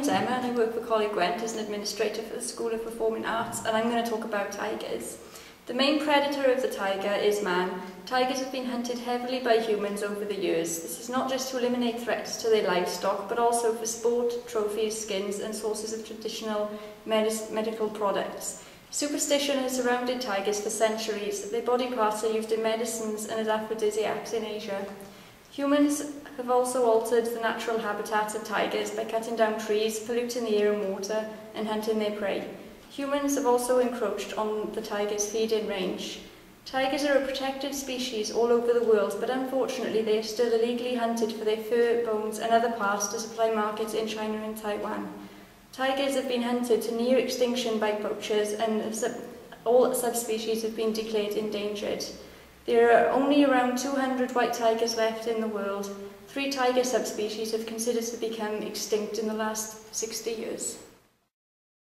name's Emma and I work for Coleg Gwent as an administrator for the School of Performing Arts, and I'm going to talk about tigers. The main predator of the tiger is man. Tigers have been hunted heavily by humans over the years. This is not just to eliminate threats to their livestock, but also for sport, trophies, skins and sources of traditional medical products. Superstition has surrounded tigers for centuries. Their body parts are used in medicines and as aphrodisiacs in Asia. Humans have also altered the natural habitat of tigers by cutting down trees, polluting the air and water, and hunting their prey. Humans have also encroached on the tiger's feeding range. Tigers are a protected species all over the world, but unfortunately they are still illegally hunted for their fur, bones and other parts to supply markets in China and Taiwan. Tigers have been hunted to near extinction by poachers, and all subspecies have been declared endangered. There are only around 200 white tigers left in the world. 3 tiger subspecies have considered to become extinct in the last 60 years.